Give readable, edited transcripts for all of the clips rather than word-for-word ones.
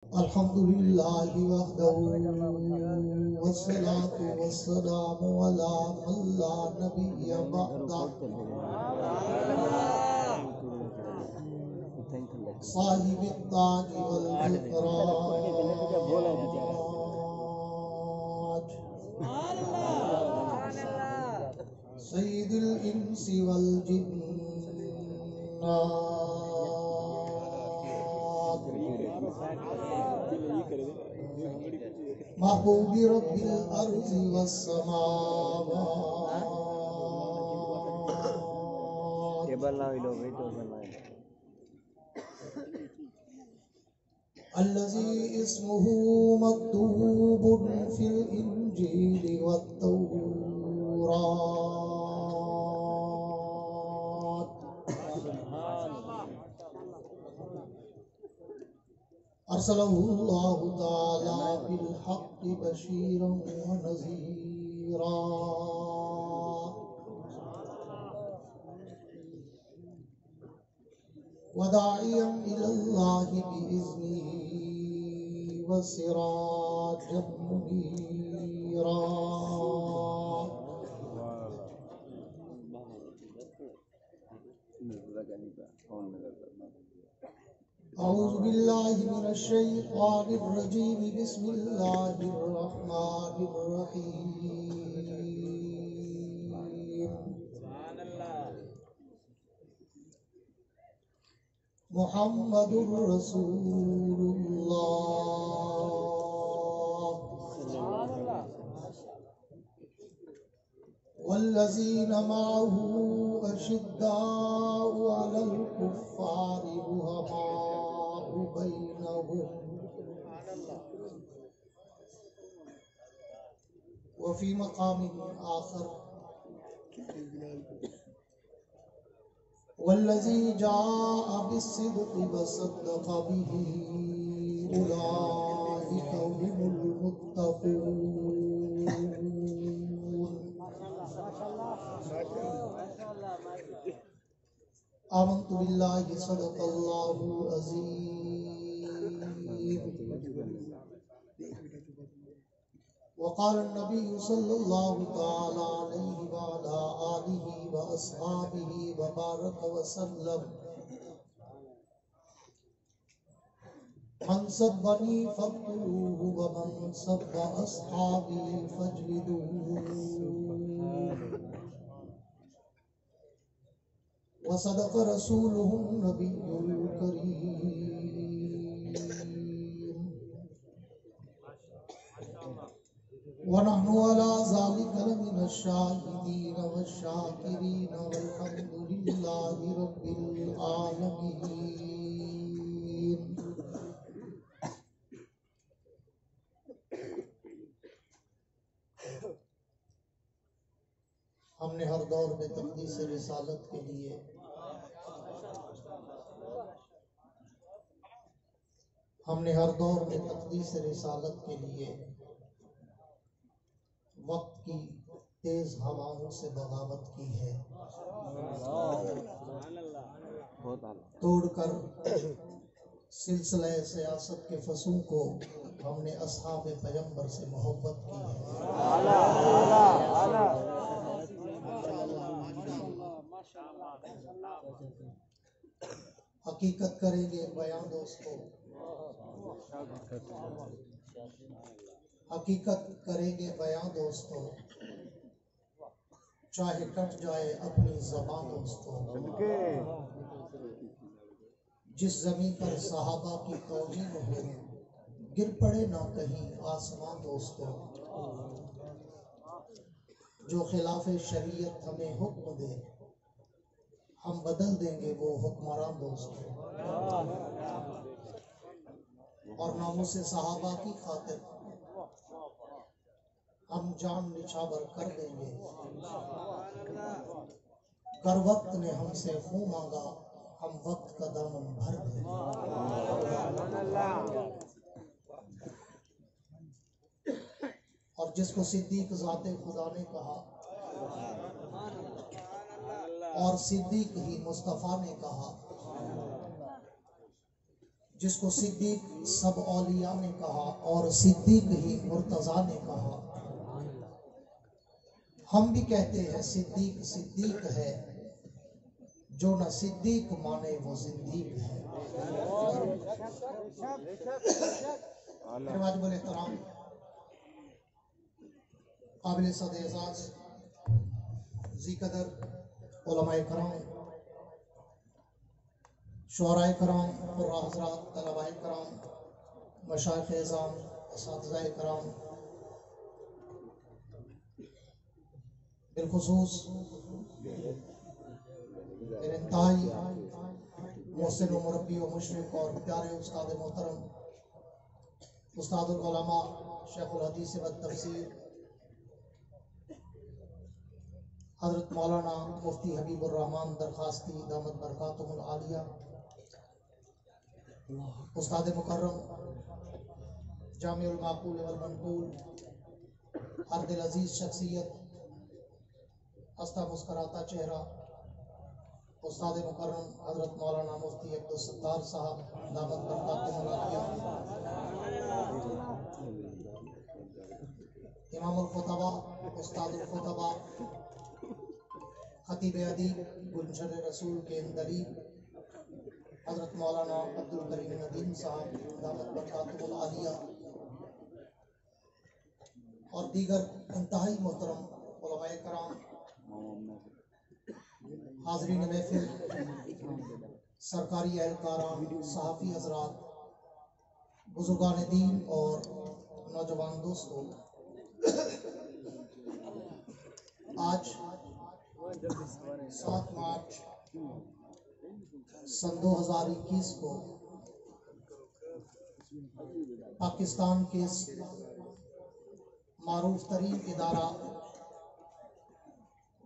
الحمد لله وحده والصلاة والسلام على من لا نبي بعده صاحب التاج والإخراج سيد الإنس والجنات محبوب رب الأرض والسماوات الذي اسمه مكتوب في الإنجيل والتوراة أرسله الله تعالى بالحق بشيرا ونذيرا وداعيا إلى الله بإذنه وسراجا منيرا أعوذ بالله من الشيطان الرجيم بسم الله الرحمن الرحيم محمد رسول الله والذين معه أشداء على الكفار رحماء بينهم وفي مقام آخر والذي جاء بالصدق وصدق به أولئك هم المتقون آمنت بالله صدق الله العظيم وقال النبي صلى الله تعالى عليه وعلى آله وأصحابه وبارك وسلم من سبني فاقتلوه ومن سب أصحابي فاجلدوه وصدق رسوله النبي الكريم ونحن على ذلك لمن الشاهدين والشاكرين والحمد لله رب العالمين ہم نے ہر دور میں تقدیس رسالت کے لیے وقت کی تیز ہواؤں سے بغاوت کی ہے، توڑ کر سلسلہ سیاست کے فصوں کو ہم نے اصحاب پیغمبر سے محبت کی ہے۔ حقیقت کریں گے بیاں دوستو، حقیقت کریں گے بیاں دوستو، چاہے کٹ جائے اپنی زبان دوستو۔ جس زمین پر صحابہ کی توہین ہو، گر پڑے نہ کہیں آسمان دوستو۔ جو خلاف شریعت ہمیں حکم دے، ہم بدل دیں گے وہ حکمران دوستو۔ اور ناموس صحابہ کی خاطر ہم جان نچھاور کر دیں گے۔ گر وقت نے ہم سے خون مانگا، ہم وقت کا دامن بھر دیں گے۔ اور جس کو صدیق ذات خدا نے کہا اور صدیق ہی مصطفیٰ نے کہا، جس کو صدیق سب اولیاء نے کہا اور صدیق ہی مرتضیٰ نے کہا. ہم بھی کہتے ہیں صدیق صدیق ہے، جو نہ صدیق مانے وہ زندیق ہے. میرے واجب الاحترام قابل صد اعزاز ذی قدر علماء کرام، شعراء کرام، قراء حضرات، طلباء کرام، مشائخ اعظام، اساتذہ کرام، بالخصوص میرے انتہائی محسن و مربی و مشرق اور پیارے استاد محترم استاد العلماء شیخ الحدیث و تفسیر حضرت مولانا مفتی حبیب الرحمن درخواستی دامت برکاتہم العالیہ، استاد مکرم جامع المعقول والمنقول، ہر دل عزیز شخصیت، ہنستا مسکراتا چہرہ، استاد مکرم حضرت مولانا مفتی عبدالستار صاحب دامت برکاتہم العالیہ، امام الخطبہ، استاد الخطبہ، خطیب ادیب گلشن رسول کے اندری حضرت مولانا عبدالکریم ندیم صاحب دامت برکاتہم العالیہ، اور دیگر انتہائی محترم علماء کرام، حاضرین محفل، سرکاری اہلکاران، صحافی حضرات، بزرگان دین اور نوجوان دوستوں، آج 7 مارچ سن 2021 کو پاکستان کے معروف ترین ادارہ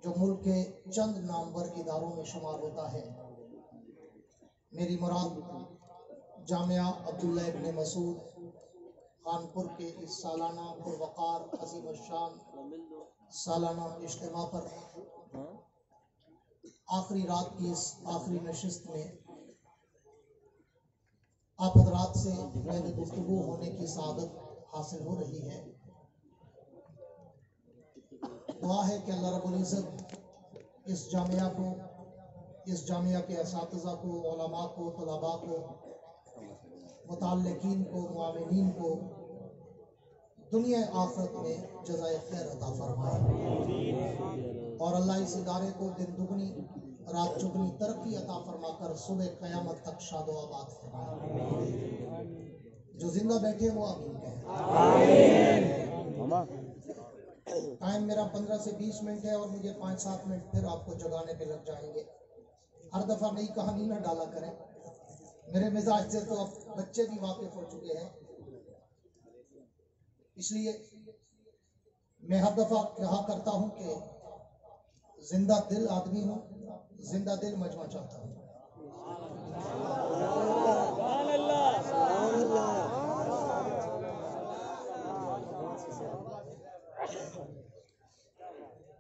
جو ملک کے چند نامور اداروں میں شمار ہوتا ہے، میری مراد جامعہ عبداللہ ابن مسعود خانپور کے اس سالانہ پروقار عظیم الشان سالانہ اجتماع پر آخری رات کی اس آخری نشست میں آپ حضرات سے میرے گفتگو ہونے کی سعادت حاصل ہو رہی ہے. دعا ہے کہ اللہ رب العزت اس جامعہ کو، اس جامعہ کے اساتذہ کو، علماء کو، طلباء کو، متعلقین کو، معاونین کو دنیا آخرت میں جزائے خیر عطا فرمائے، اور اللہ اس ادارے کو دن دگنی رات چگنی ترقی عطا فرما کر صبح قیامت تک شاد و آباد فرمائے. جو زندہ بیٹھے وہ آمین کہیں. ٹائم میرا 15 سے 20 منٹ ہے اور مجھے 5-7 منٹ پھر آپ کو جگانے پہ لگ جائیں گے. ہر دفعہ نئی کہانی نہ ڈالا کریں، میرے مزاج سے تو اب بچے بھی واقف ہو چکے ہیں، اس لیے میں ہر دفعہ کہا کرتا ہوں کہ زندہ دل آدمی ہوں، زندہ دل مجمع چاہتا ہوں.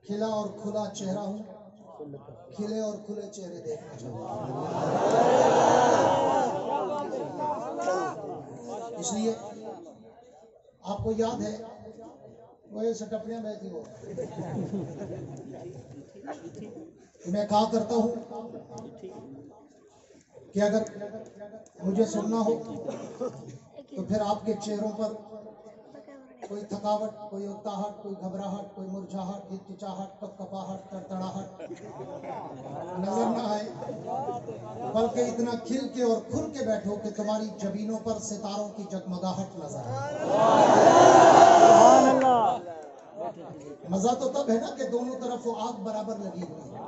کھلا اور کھلا چہرہ ہوں، کھلے اور کھلے چہرے دیکھنا چاہتا ہوں. اس لیے آپ کو یاد ہے وہ سٹپڑیاں بیٹھی ہو، میں کہا کرتا ہوں کہ اگر مجھے سننا ہو تو پھر آپ کے چہروں پر کوئی تھکاوٹ، کوئی اکتاہٹ، کوئی گھبراہٹ، کوئی مرجھاہٹ، ہچکچاہٹ، کپکپاہٹ، تڑتڑاہٹ نظر نہ آئے، بلکہ اتنا کھل کے اور کھل کے بیٹھو کہ تمہاری جبینوں پر ستاروں کی جگمگاہٹ نظر آئے. مزہ تو تب ہے نا کہ دونوں طرف وہ آگ برابر لگی ہوئی ہے.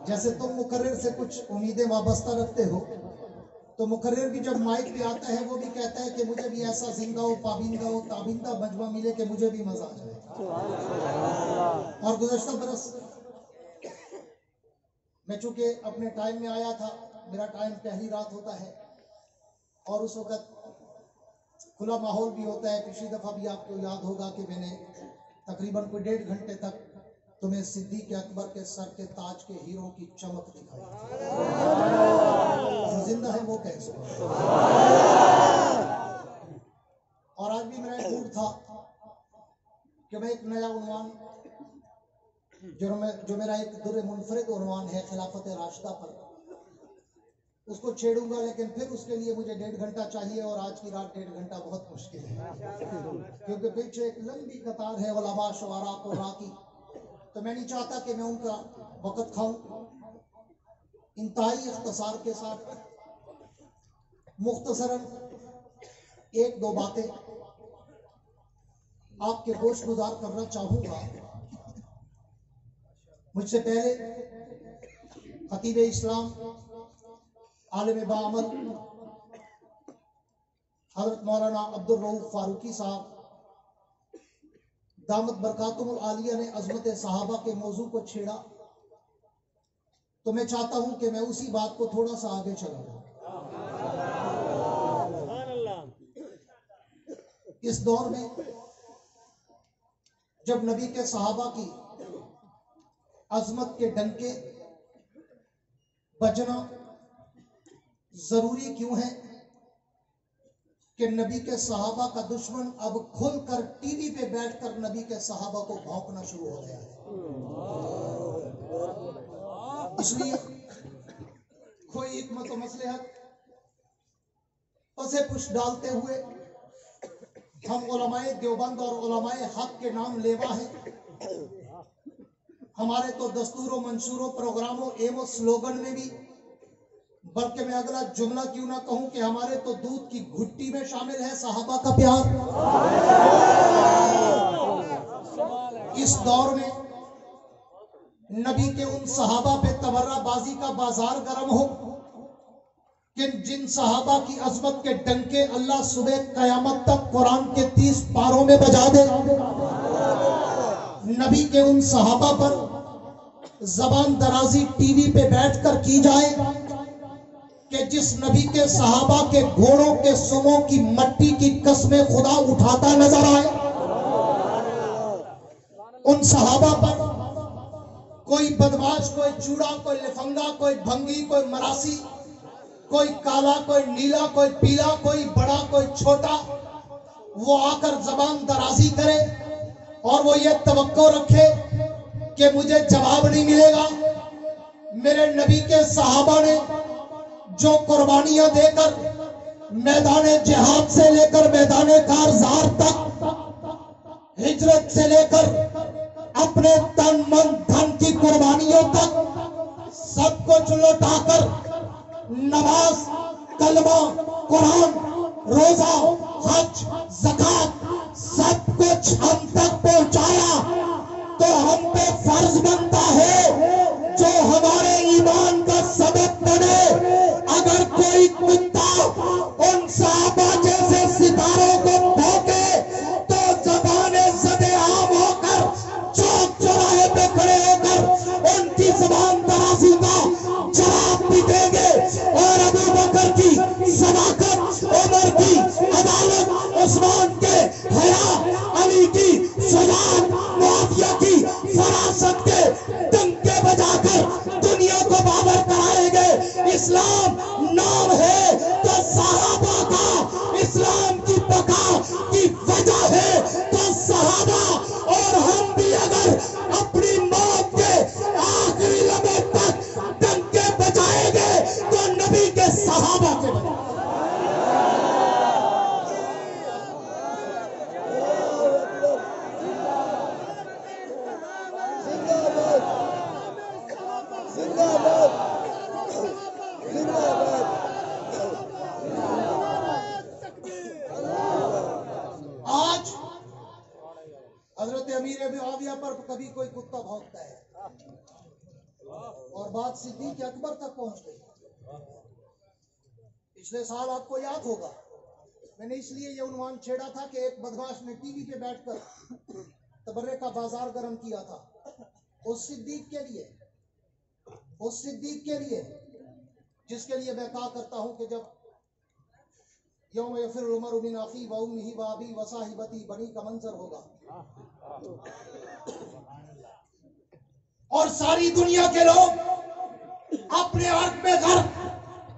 جیسے تم مقرر سے کچھ امیدیں وابستہ رکھتے ہو تو مقرر بھی جب مائک پہ آتا ہے وہ بھی کہتا ہے کہ مجھے بھی ایسا زندہ و پابندہ و تابندہ مجمع ملے کہ مجھے بھی مزہ آ جائے. اور گزشتہ برس میں چونکہ اپنے ٹائم میں آیا تھا، میرا ٹائم پہلی رات ہوتا ہے اور اس وقت کھلا ماحول بھی ہوتا ہے. پچھلی دفعہ بھی آپ کو یاد ہوگا کہ میں نے تقریباً کوئی 1.5 گھنٹے تک تمہیں صدیق اکبر کے سر کے تاج کے ہیروں کی چمک دکھائی. زندہ ہے وہ کہے سبحان اللہ۔ اور آج بھی میرا ایک موڈ تھا کہ میں ایک نیا عنوان جو میرا ایک در منفرد عنوان ہے خلافت راشدہ پر، اس کو چھیڑوں گا، لیکن پھر اس کے لیے مجھے 1.5 گھنٹہ چاہیے، اور آج کی رات 1.5 گھنٹہ بہت مشکل ہے، کیونکہ پیچھے ایک لمبی قطار ہے علماء شعراء قراء کی، تو میں نہیں چاہتا کہ میں ان کا وقت کھاؤں۔ انتہائی اختصار کے ساتھ مختصراً 1-2 باتیں آپ کے گوش گزار کرنا چاہوں گا۔ مجھ سے پہلے خطیب اسلام عالم باعمل حضرت مولانا عبدالرؤوف فاروقی صاحب دامت برکاتہم العالیہ نے عظمت صحابہ کے موضوع کو چھیڑا، تو میں چاہتا ہوں کہ میں اسی بات کو تھوڑا سا آگے چلاؤں۔ اس دور میں جب نبی کے صحابہ کی عظمت کے ڈنکے بجنا ضروری کیوں ہے کہ نبی کے صحابہ کا دشمن اب کھل کر ٹی وی پہ بیٹھ کر نبی کے صحابہ کو بھونکنا شروع ہو گیا ہے۔ اس لیے کوئی حکمت و مصلحت پسے پش ڈالتے ہوئے ہم علماء دیوبند اور علماء حق کے نام لیوا ہیں، ہمارے تو دستور و منشوروں پروگراموں ایم و سلوگن میں بھی، بلکہ میں اگلا جملہ کیوں نہ کہوں کہ ہمارے تو دودھ کی گھٹی میں شامل ہے صحابہ کا پیار۔ اس دور میں نبی کے ان صحابہ پہ تبرہ بازی کا بازار گرم ہو کہ جن صحابہ کی عظمت کے ڈنکے اللہ صبح قیامت تک قرآن کے 30 پاروں میں بجا دے، نبی کے ان صحابہ پر زبان درازی ٹی وی پہ بیٹھ کر کی جائے کہ جس نبی کے صحابہ کے گھوڑوں کے سموں کی مٹی کی قسمیں خدا اٹھاتا نظر آئے، ان صحابہ پر کوئی بدماش، کوئی چوڑا، کوئی لفنگا، کوئی بھنگی، کوئی مراسی، کوئی کالا، کوئی نیلا، کوئی پیلا، کوئی بڑا، کوئی چھوٹا، وہ آ کر زبان درازی کرے اور وہ یہ توقع رکھے کہ مجھے جواب نہیں ملے گا۔ میرے نبی کے صحابہ نے جو قربانیاں دے کر میدان جہاد سے لے کر میدان کارزار تک، ہجرت سے لے کر اپنے تن من دھن کی قربانیوں تک سب کچھ لوٹا کر نماز، کلمہ، قرآن، روزہ، حج، زکات سب کچھ ہم تک پہنچایا، تو ہم پہ فرض بنتا ہے جو ہمارے ایمان کا سبب بنے۔ اگر کوئی کتا ان صحابہ جیسے ستاروں کو بھونکے تو زبان زد عام ہو کر چوک چوراہے پہ کھڑے ہو کر ان کی زبان درازی کا جواب بھی دیں گے، اور ابو بکر کی صداقت، عمر کی عدالت، عثمان کے حیا، علی کی شجاعت، معاویہ کی فراست کے ڈنکے بجا کر دنیا کو بابر کرائیں گے۔ اسلام نام ہے تو صحابہ کا، اسلام کی بقا کی وجہ ہے تو صحابہ، اور ہم بھی اگر اپنی موت کے آخری لمحے تک ڈنکے بجائیں گے تو نبی کے صحابہ کے بجائیں گے۔ آج حضرت امیر معاویہ پر کبھی کوئی کتا بھونکتا ہے اور بات صدیق اکبر تک پہنچ گئی۔ پچھلے سال آپ کو یاد ہوگا میں نے اس لیے یہ عنوان چھیڑا تھا کہ ایک بدماش نے ٹی وی پہ بیٹھ کر تبرے کا بازار گرم کیا تھا اس صدیق کے لیے جس کے لیے میں کہا کرتا ہوں کہ جب یوم یفر المرء من اخیہ و امہ و ابیہ و صاحبتہ بنی کا منظر ہوگا اور ساری دنیا کے لوگ اپنے عرق میں غرق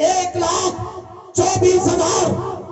1,24,000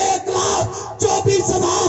1,24,000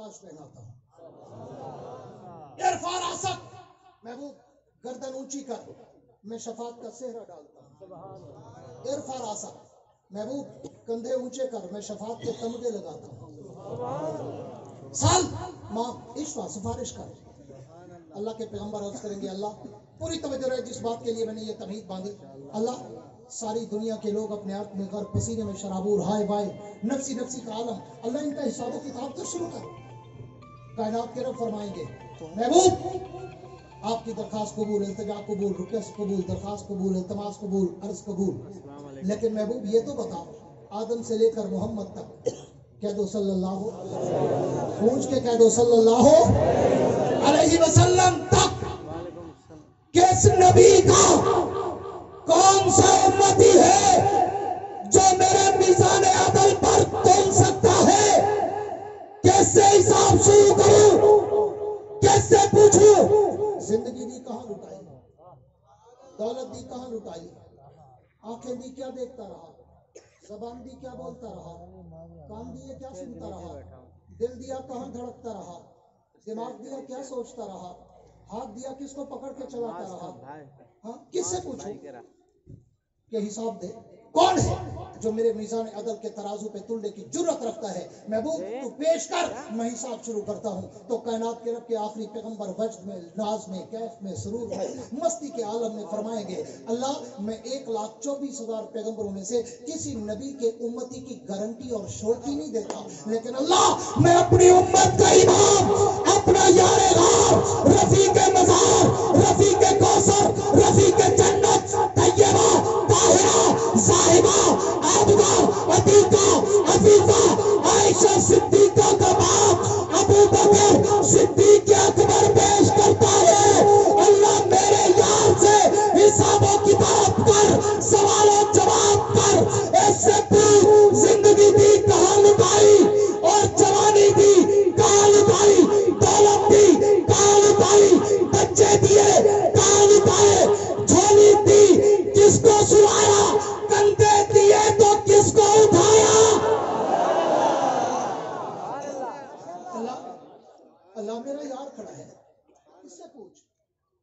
تاج پہناتا ہوں. ارفع راسک محبوب گردن اونچی کر میں شفاعت کا صحرا ڈالتا ہوں. ارفع راسک محبوب کندھے اونچے کر میں شفاعت کے تمغے لگاتا ہوں. سال ماں اشفا سفارش کر. اللہ کے پیغمبر عرض کریں گے اللہ پوری توجہ رہے جس بات کے لیے میں نے یہ تمہید باندھی. اللہ ساری دنیا کے لوگ اپنے آپ میں غرق پسینے میں شرابور ہائے بائے نفسی نفسی کا عالم. اللہ ان کا حساب و کتاب تو شروع کر. کائنات کے رب فرمائیں گے محبوب آپ کی درخواست قبول, التجا قبول, ریکویسٹ قبول, درخواست قبول, التماس قبول, عرض قبول. لیکن محبوب یہ تو بتا آدم سے لے کر محمد تک کہہ دو صلی اللہ پوچھ کے کہہ دو صلی اللہ علیہ وسلم تک کس نبی کا کون سا امتی ہے جو میرے میزان عدل پر تول سکتا ہے؟ کیسے حساب شروع کروں, کیسے پوچھوں؟ زندگی دی کہاں لٹائی, دولت دی کہاں لٹائی, آنکھیں دی کیا دیکھتا رہا, زبان دی کیا بولتا رہا, کان دیے کیا سنتا رہا, دل دیا کہاں دھڑکتا رہا, دماغ دیا کیا سوچتا رہا, ہاتھ دیا کس کو پکڑ کے چلاتا رہا. ہاں کس سے پوچھوں کہ حساب دے؟ کون ہے جو میرے میزان عدل کے ترازو پہ تلنے کی جرت رکھتا ہے؟ محبوب تو پیش کر میں حساب شروع کرتا ہوں. تو کائنات کے رب کے آخری پیغمبر وجد میں, ناز میں, کیف میں, سرور میں, مستی کے عالم میں فرمائیں گے اللہ میں 1,24,000 پیغمبروں میں سے کسی نبی کے امتی کی گارنٹی اور شورٹی نہیں دیتا, لیکن اللہ میں اپنی امت کا امام, اپنا یار غار, رفیق مزار, رفیق کوثر, رفیق جنت, طیبہ, طاہرہ, صاحبہ, عابدہ, عتیقہ, عفیفہ, عائشہ صدیقہ کا باپ ابو بکر صدیق اکبر پیش کرتا ہے اللہ میرے یار سے حساب و کتاب کر, سوال و جواب کر. ایسے پوچھ زندگی دی کہاں لٹائی اور جوانی دی کہاں لٹائی, دولت دی کہاں لٹائی, بچے دیے کہاں لٹائے, جھولی دی کس کو سلایا, کندھے دیے تو کس کو اٹھایا. اللہ میرا یار کھڑا ہے, اس سے پوچھ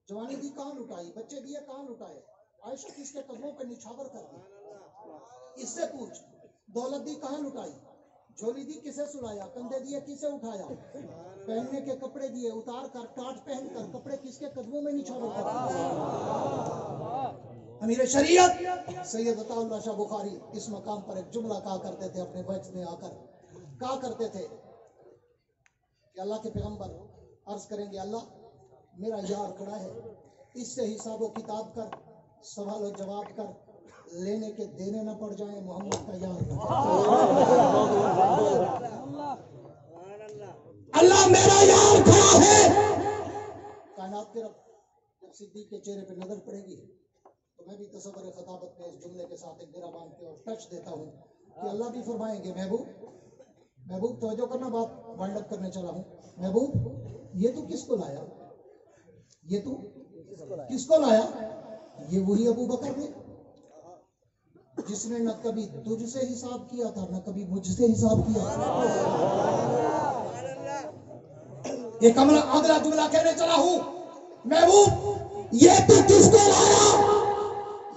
جوانی دی کہاں لٹائی, بچے دیے کہاں لٹائے, عائشہ کس کے قدموں پہ نچھاور کر دی. اس سے پوچھ دولت دی کہاں لٹائی, جھولی دی کسے سلایا, کندھے دیے کسے اٹھایا, پہننے کے کپڑے دیے اتار کر, ٹاٹ پہن کر کپڑے کس کے قدموں میں نچھاور کر دی. امیر شریعت سید عطا اللہ شاہ بخاری اس مقام پر ایک جملہ کہا کرتے تھے, اپنے وجد میں آ کر کہا کرتے تھے کہ اللہ کے پیغمبر عرض کریں گے اللہ میرا یار کھڑا ہے, اس سے حساب و کتاب کر, سوال و جواب کر, لینے کے دینے نہ پڑ جائیں, محمد کا یار. اللہ میرا یار کھڑا ہے. کائنات کے رب جب صدیق کے چہرے پہ نظر پڑے گی تو میں بھی تصور خطابت میں اس جملے کے ساتھ ایک گرہ باندھ کے اور ٹچ دیتا ہوں کہ اللہ بھی فرمائیں گے محبوب توجہ کرنا, بات وائنڈ اپ کرنے چلا ہوں. محبوب یہ تو کس کو لایا, یہ تو کس کو لایا, یہ وہی ابو بکر نے جس نے نہ کبھی تجھ سے حساب کیا تھا نہ کبھی مجھ سے حساب کیا. یہ اگلا جملہ کہنے چلا ہوں محبوب یہ تو کس کو لایا,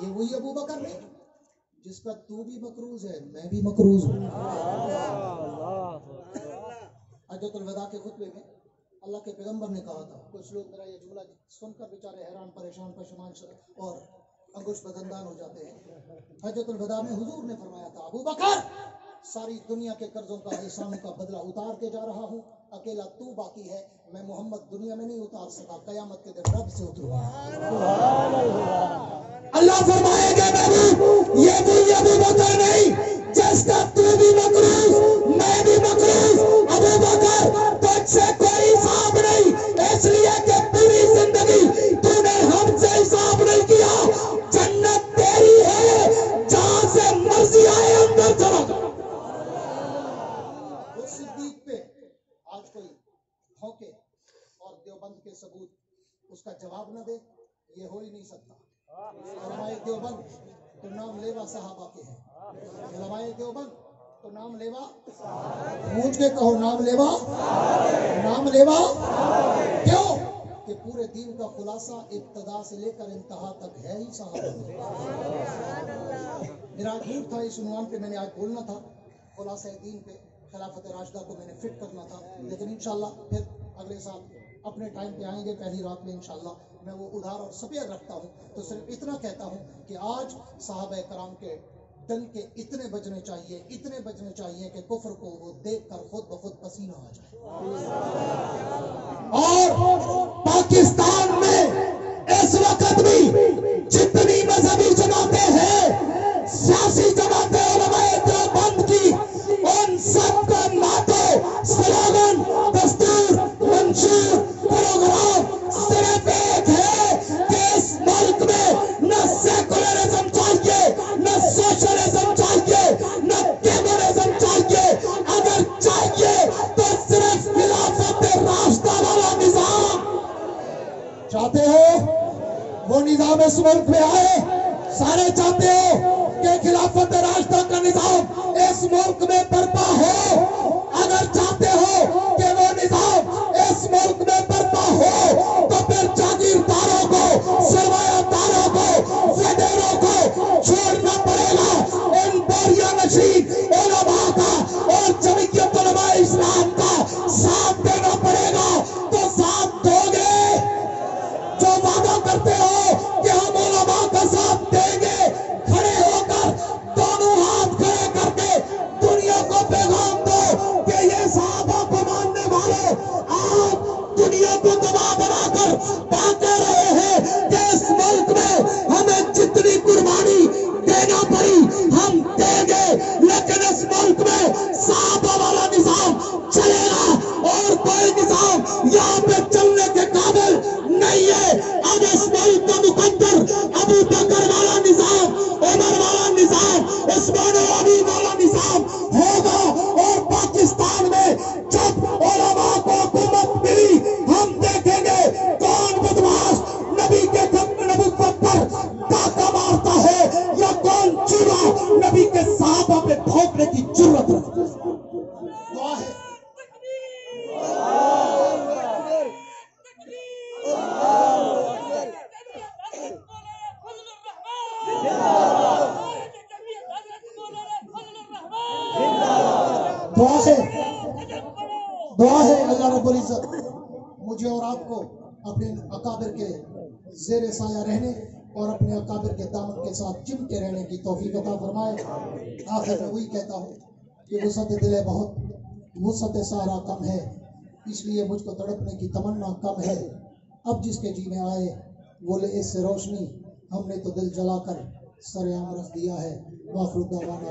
یہ وہی ابو بکر نے جس کا تو بھی مقروض ہے میں بھی مقروض ہوں. حجۃ الوداع کے خطبے میں اللہ کے پیغمبر نے کہا تھا, کچھ لوگ میرا یہ جملہ سن کر بیچارے حیران پریشان پشمان اور انگوش بدندان ہو جاتے ہیں. حجۃ الوداع میں حضور نے فرمایا تھا ابو بکر ساری دنیا کے قرضوں کا احسانوں کا بدلہ اتار کے جا رہا ہوں, اکیلا تو باقی ہے, میں محمد دنیا میں نہیں اتار سکا, قیامت کے دن رب سے اتروں گا. اللہ فرمائے گا یہ وہی ابو بکر نہیں جس کا تو بھی مقروض میں بھی مقروض. ابو بکر تجھ سے کوئی حساب نہیں, اس لیے کہ پوری زندگی تو نے ہم سے حساب نہیں کیا. جنت تیری ہے, جہاں سے مرضی آئے اندر چلا جا. وہ صدیق پہ آج کوئی بھونکے اور دیوبند کے ثبوت اس کا جواب نہ دے, یہ ہو ہی نہیں سکتا. علماء دیوبند تو نام لیوا صحابہ کے ہیں, علماء دیوبند تو نام لیوا گونج کے کہو نام لیوا، نام لیوا کیوں کہ پورے دین کا خلاصہ ابتدا سے لے کر انتہا تک ہے ہی صحابہ میں۔ میرا جھوٹ تھا، اس عنوان پہ میں نے آج بولنا تھا، خلاصہ دین پہ خلافت راشدہ کو میں نے فٹ کرنا تھا، لیکن انشاءاللہ پھر اگلے سال اپنے ٹائم پہ آئیں گے، پہلی رات میں انشاءاللہ میں وہ ادھار اور سپیر رکھتا ہوں۔ تو صرف اتنا کہتا ہوں کہ آج صحابہ کرام کے دل کے اتنے بجنے چاہیے کہ کفر کو وہ دیکھ کر خود بخود پسینہ آ جائے۔ اور پاکستان میں اس وقت بھی جتنی مذہبی جماعتیں ہیں، سیاسی جماعتیں علماء دیوبند کی، ان سب کا ماتو، سلوگن، دستور، منشور، پروگرام صرف ایک ہے کہ اس ملک میں نہ سیکولرزم چاہیے، نہ سوشلزم چاہیے، نہ کمیونزم چاہیے، اگر چاہیے تو صرف خلافت راشدہ والا نظام چاہتے ہو، وہ نظام اس ملک میں آئے، سارے چاہتے ہو کہ خلافت راشدہ کا نظام اس ملک میں برپا ہو، اگر چاہتے ہو کہ وہ نظام اس ملک میں برپا ہو تو پھر جاگیرداروں کو، سرمایہ داروں کو، وڈیروں کو چھوڑنا پڑے گا، ان بوریہ نشین علماء کا اور جمعیت علماء اسلام کا ساتھ دینا پڑے گا۔ تو ساتھ دو گے؟ جو وعدہ کرتے ہو کہ ہم علماء کا ساتھ دیں گے، کھڑے ہو کر دونوں ہاتھ کھڑے کر کے دنیا کو پیغام دو کہ یہ صحابہ کو ماننے والوں، آپ دنیا کو گواہ بنا کر باتے رہے ہیں کہ اس ملک میں ہمیں جتنی قربانی دینا پڑی ہم دیں گے، لیکن اس ملک میں صحابہ والا نظام چلے گا، اور کوئی نظام یہاں پہ چلنے کے قابل نہیں ہے۔ اب اس ملک کا مقدر ابو بکر والا نظام، عمر والا نظام، عثمان علی والا نظام ہوگا، اور پاکستان میں جب علماء کو حکومت ملی ہم دیکھیں گے کون بدماش نبی کے نبوت پر ڈاکہ مارتا ہے یا کون چورا نبی کے صحابہ پہ بھونکنے کی جرت رکھتا ہے۔ دعا ہے دعا ہے اللہ رب العزت مجھے اور آپ کو اپنے اکابر کے زیر سایہ رہنے اور اپنے اکابر کے دامن کے ساتھ چمٹے رہنے کی توفیق عطا فرمائے۔ آخر میں وہی کہتا ہوں کہ وسعت دل بہت، وسعت سارا کم ہے، اس لیے مجھ کو تڑپنے کی تمنا کم ہے، اب جس کے جی میں آئے وہ لے اس سے روشنی، ہم نے تو دل جلا کر سر عام رکھ دیا ہے۔ وآخر دعوانا